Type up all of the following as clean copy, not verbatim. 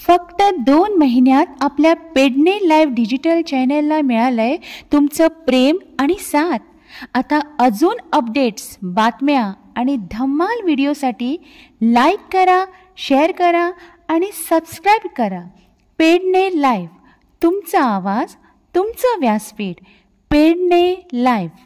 फक्त 2 महिन्यात आपल्या पेडणे लाईव्ह डिजिटल चॅनलला मिळालंय तुमचं प्रेम आणि साथ. आता अजून अपडेट्स, बातम्या आणि धम्माल व्हिडिओसाठी लाईक करा, शेअर करा आणि सबस्क्राईब करा. पेडणे लाईव्ह, तुमचा आवाज, तुमचं व्यासपीठ. पेडणे लाईव्ह.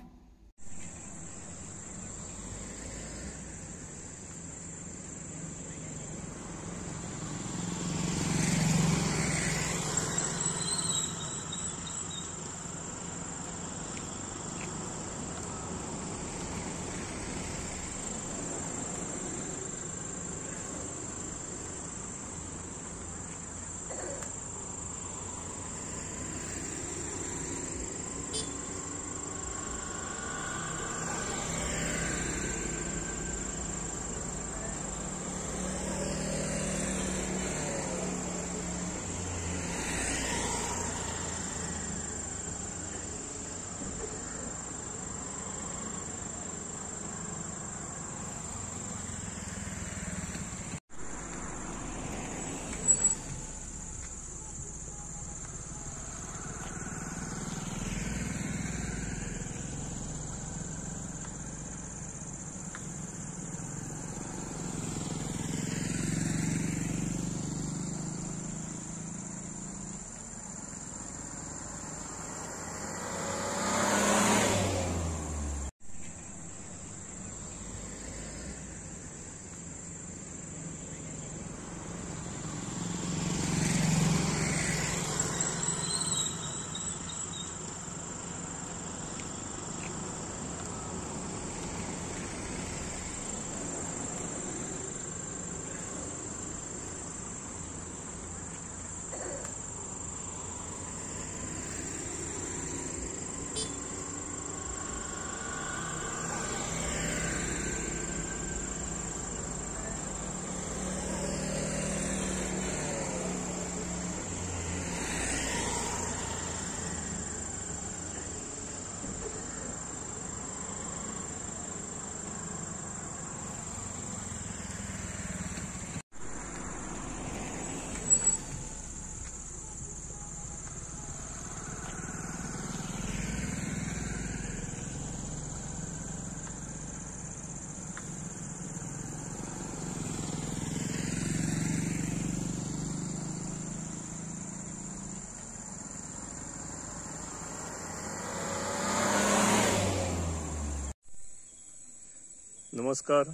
नमस्कार,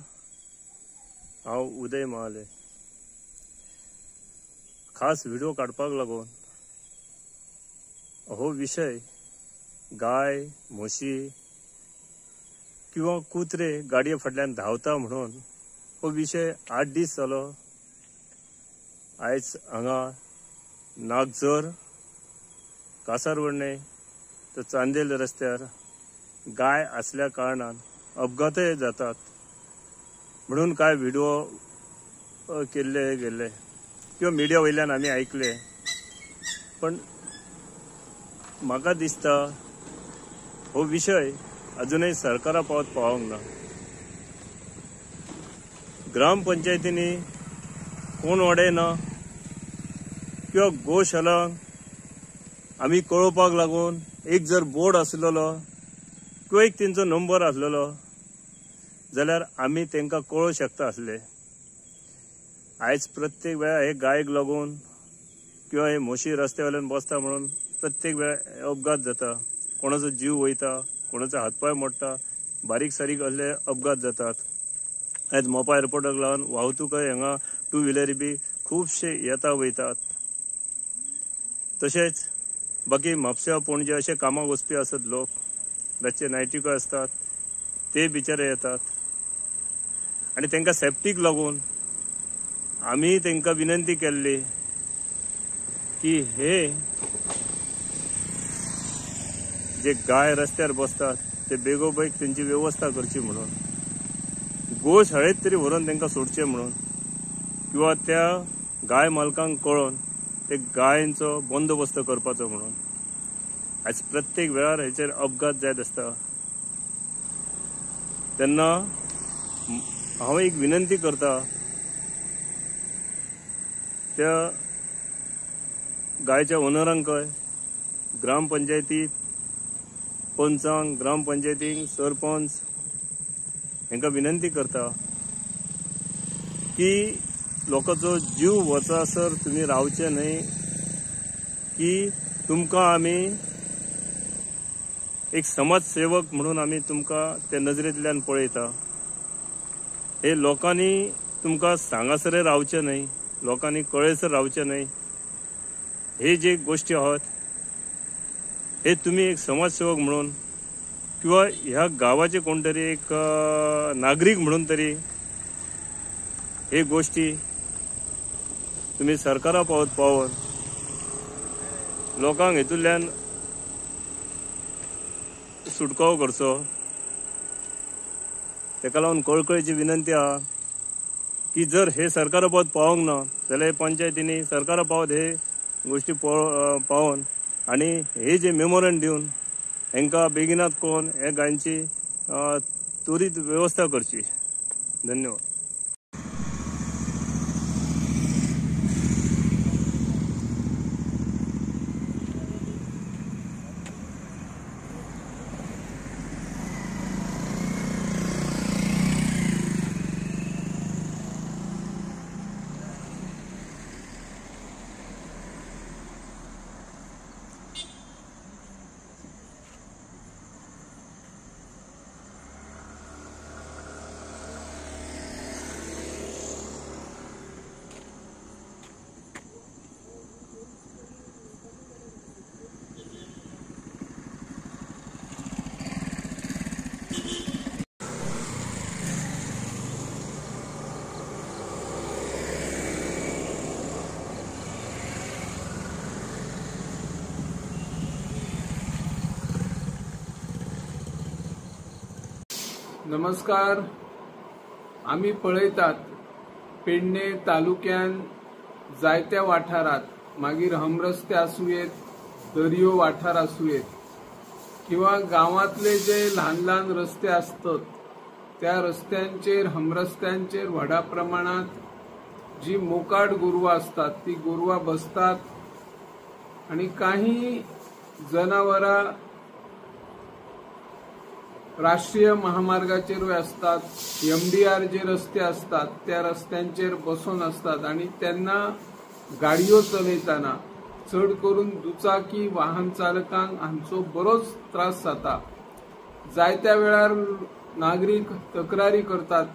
हांव उदय महाले. खास व्हिडिओ काडपाक लागून हो विशय गाय, म्हशी किंवा कुत्रे गाडये फाटल्यान धांवता म्हणून हो विशय 8 दीस जालो. आयज हांगा नागझर, कासारवडणे तर चांदेल रस्त्यार गाय असल्या कारणान अपघातय जातात म्हणून काय व्हिडिओ केल्ले गेल्ले किंवा मिडिया वयल्यान आमी आयकले. पण म्हाका दिसता हो विशय अजूनय सरकारा पावोंक ना. ग्रामपंचायतींनी कोण वडयना किंवा गोशालांक आमी कळोवपाक लागून एक जर बोर्ड आसलेलो किंवा एक तेंचो नंबर आसलेलो जाल्यार आमी तांकां कळोवंक शकता आसले. आयज प्रत्येक वेळार हे गायक लागून किंवा हे म्हशी रस्त्या वयल्यान बसता म्हणून प्रत्येक वेळार अपघात जाता. कोणाचो जीव वयता, कोणाचो हातपाय मोडटा, बारीक सारीक असले अपघात जातात. आयज मोपा एअरपोर्टाक लागून वाहतूकय हांगा 2 व्हिलरी बी खुबशे येता वयतात. तशेंच बाकी म्हापश्या, पणजे अशे कामाक वचपी आसत लोक, रातचे नायटिको आसतात, ते बिचारे येतात. आणि तांकां सेफ्टीक लागून आमी तांकां विनंती केल्ली की हे जे गाय रस्त्यार बसतात ते बेगोबेग तेंची व्यवस्था करची म्हणून, गोशाळेंत तरी व्हरून तांकां सोडचें म्हणून, किंवा त्या गाय मालकांक कळोवन ते गायेंचो बंदोबस्त करपाचो म्हणून. आयज प्रत्येक वेळार हेचेर अपघात जायत आसता तेन्ना हांव एक विनंती करता त्या गायच्या ओनरांकय, ग्रामपंचायतीत पंचांक, ग्रामपंचायतीक सरपंच हांकां विनंती करता की लोकांचो जीव वचासर तुम्ही रावचे न्हय, की तुमकां आमी एक समाजसेवक म्हणून आमी तुमकां त्या नजरेंतल्यान पळयता. हे लोकांनी तुमकां सांगासरे रावचे न्हय, लोकांनी कळयसर रावचे न्हय. हे जे गोष्टी आहात हे तुम्ही एक समाजसेवक म्हणून किंवा ह्या गावाचे कोण तरी एक नागरिक म्हणून तरी हे गोष्टी तुम्ही सरकारा पावोवन लोकांक हेतूंतल्यान सुटकावो करचो. तेका लागून कळकळीची विनंती आहा की जर हे सरकारा पावोंक ना जाल्यार पंचायतींनी सरकारा पावत हे गोष्टी पावोवन आणि हे जे मेमोरंड दिवन हांकां बेगिनात कोण हे गायंची त्वरीत व्यवस्था करची. धन्यवाद. नमस्कार. आम्ही पळयतात पेडणे तालुक्यान जायत्या वाठारात मागीर हमरस्ते आसूं येत, दर्यो वाठार आसूं येत किंवा गांवांतले जे ल्हान ल्हान रस्ते आसतात त्या रस्त्यांचेर हमरस्त्यांचेर व्हडा प्रमाणात जी मोकाट गोरवां असतात ती गोरवां बसतात आणि काही जनावरां राष्ट्रीय महामार्गाचेर असतात, MDR जे रस्ते असतात त्या रस्त्यांचेर बसून असतात आणि त्यांना गाडयो चलयतना चढ करून दुचाकी वाहन चालकांक हांचो बरोच त्रास जाता. जायत्या वेळार नागरीक तक्रारी करतात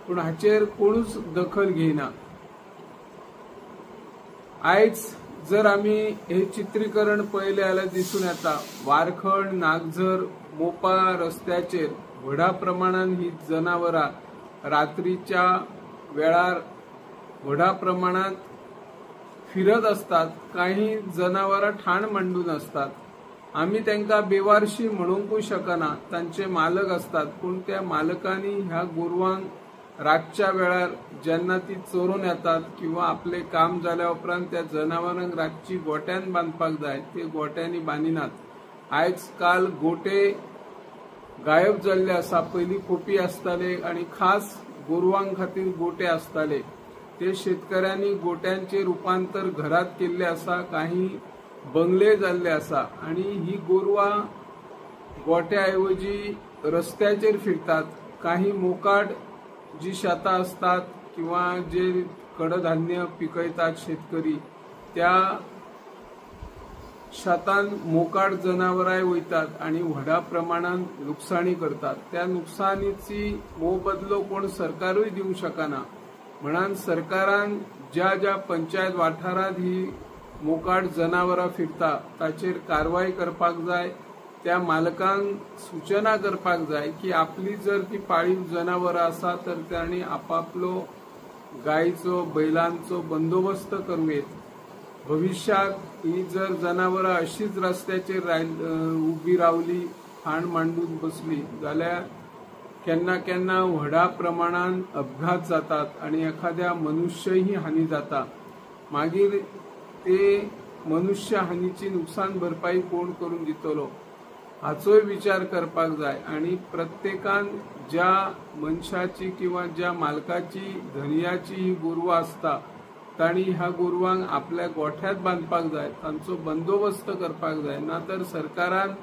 पूण हाचेर कोणूच दखल घेयना. आयज जर आमी हे चित्रीकरण पळयलें जाल्यार दिसून येता वारखड, नागझर, मोपा रस्त्याचेर व्हडा प्रमाणात ही जनावरां रात्रीच्या वेळार व्हडा प्रमाणात फिरत असतात. काही जनावरां ठाण मांडून असतात. आमी तांकां बेवारशी म्हणूंकूय शकना, तांचे मालक असतात पूण त्या मालकांनी ह्या गोरवांक रातच्या वेळार जेन्ना ती चोरून येतात किंवा आपले काम जाल्या उपरांत त्या जनावरांक रातची गोट्यान बांदपाक जाय ते गोट्यांनी बांदिनात. आयज काल गोटे गायब जाल्ले आसा. पयलीं खोपी आसताले आणि खास गोरवांक खातीर गोटे आसताले. ते शेतकऱ्यांनी गोट्यांचे रुपांतर घरात केल्ले आसा, काही बंगले जाल्ले आसा आणि ही गोरवां गोट्या ऐवजी रस्त्याचेर फिरतात. काही मोकाट जी शेतां असतात किंवा जे कडधान्य पिकयतात शेतकरी त्या शेतान मोकाट जनावरांय वयतात आणि व्हडा प्रमाणात नुकसाणी करतात. त्या नुकसानीची मोबदलो कोण सरकारूय दिवंक शकना. म्हणून सरकारान ज्या ज्या पंचायत वाठारांत ही मोकाट जनावरां फिरता ताचेर कारवाई करपाक जाय. त्या मालकांक सूचना करपाक जाय की आपली जर ती पाळीव जनावरां आसा तर तांणी आपापलो गायचो बैलांचो बंदोबस्त करूयेत. भविष्यात ही जर जनावरां अशीच रस्त्याचेर उबी रावली, ठाण मांडून बसली जाल्यार केन्ना केन्ना व्हडा प्रमाणात अपघात जातात आणि एखाद्या मनुष्यही हानी जाता. मागीर ते मनुष्य हानीची नुकसान भरपाई कोण करून दितलो हाचोय विचार करपाक जाय. आणि प्रत्येकान ज्या मनशाची किंवा ज्या मालकाची धनियाची ही गोरवां असता तांणी ह्या गोरवांक आपल्या गोठ्यात बांदपाक जाय, तांचो बंदोबस्त करपाक जाय, ना तर सरकारान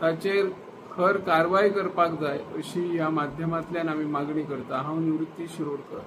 ताचेर खर कारवाय करपाक जाय अशी ह्या माध्यमांतल्यान आमी मागणी करता। हांव निवृत्ती शिरोडकर।